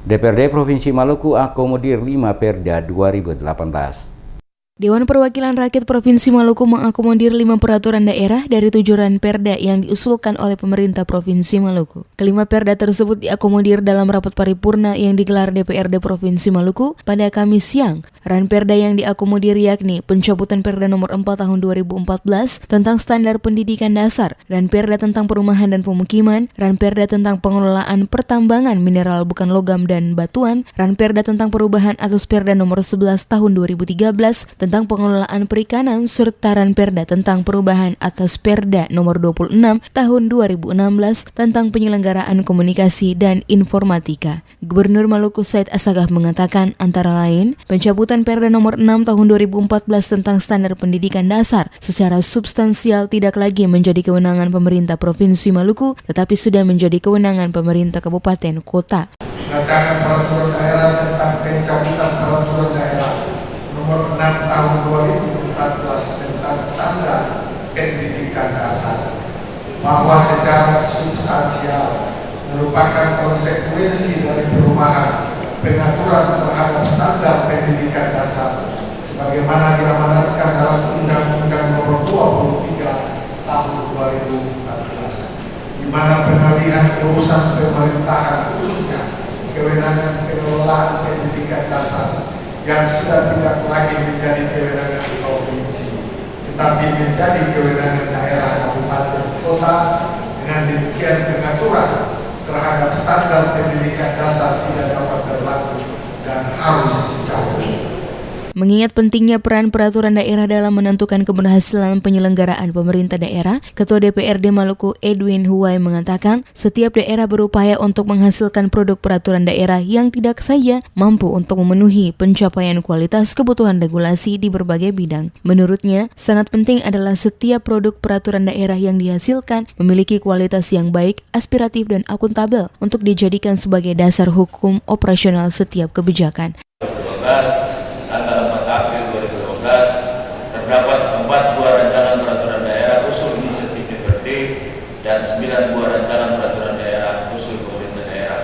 DPRD Provinsi Maluku akomodir 5 Perda 2018. Dewan Perwakilan Rakyat Provinsi Maluku mengakomodir 5 peraturan daerah dari 7 ranperda yang diusulkan oleh pemerintah Provinsi Maluku. Kelima perda tersebut diakomodir dalam rapat paripurna yang digelar DPRD Provinsi Maluku pada Kamis siang. Ranperda yang diakomodir yakni pencabutan Perda nomor 4 tahun 2014 tentang standar pendidikan dasar, Ranperda tentang perumahan dan pemukiman, Ranperda tentang pengelolaan pertambangan mineral bukan logam dan batuan, Ranperda tentang perubahan atas Perda nomor 11 tahun 2013 tentang pengelolaan perikanan, serta Ranperda tentang perubahan atas Perda nomor 26 tahun 2016 tentang penyelenggaraan komunikasi dan informatika. Gubernur Maluku Said Assagaf mengatakan antara lain pencabutan Perda nomor 6 tahun 2014 tentang standar pendidikan dasar secara substansial tidak lagi menjadi kewenangan pemerintah Provinsi Maluku, tetapi sudah menjadi kewenangan pemerintah kabupaten kota. Rancangan peraturan daerah tentang pencabutan peraturan daerah nomor 6 tahun 2014 tentang standar pendidikan dasar, bahwa secara substansial merupakan konsekuensi dari perubahan pengaturan terhadap standar pendidikan dasar sebagaimana diamanatkan dalam Undang-Undang Nomor 23 Tahun 2014, di mana pengalihan urusan pemerintahan khususnya kewenangan pengelolaan pendidikan dasar yang sudah tidak lagi menjadi kewenangan provinsi, tetapi menjadi kewenangan daerah, kabupaten, kota. Dengan demikian pengaturan terhadap standar pendidikan dasar tidak dapat berlaku dan harus dicabut. Mengingat pentingnya peran peraturan daerah dalam menentukan keberhasilan penyelenggaraan pemerintah daerah, Ketua DPRD Maluku Edwin Huwai mengatakan setiap daerah berupaya untuk menghasilkan produk peraturan daerah yang tidak saja mampu untuk memenuhi pencapaian kualitas kebutuhan regulasi di berbagai bidang. Menurutnya, sangat penting adalah setiap produk peraturan daerah yang dihasilkan memiliki kualitas yang baik, aspiratif dan akuntabel untuk dijadikan sebagai dasar hukum operasional setiap kebijakan. Tanggal 4 April 2012 terdapat 4 buah rancangan peraturan daerah usul inisiatif DPRD dan 9 buah rancangan peraturan daerah usul pemerintah daerah,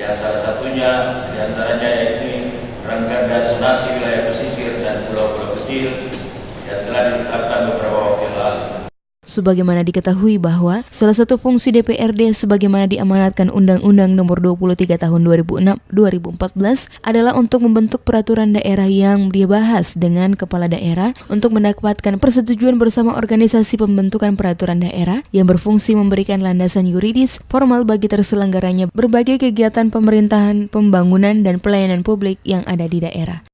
yang salah satunya diantaranya yaitu Ranperda zonasi wilayah pesisir dan pulau-pulau kecil yang telah ditetapkan beberapa waktu yang lalu. Sebagaimana diketahui bahwa salah satu fungsi DPRD sebagaimana diamanatkan Undang-Undang Nomor 23 Tahun 2014 adalah untuk membentuk peraturan daerah yang dibahas dengan kepala daerah untuk mendapatkan persetujuan bersama organisasi pembentukan peraturan daerah yang berfungsi memberikan landasan yuridis formal bagi terselenggaranya berbagai kegiatan pemerintahan, pembangunan dan pelayanan publik yang ada di daerah.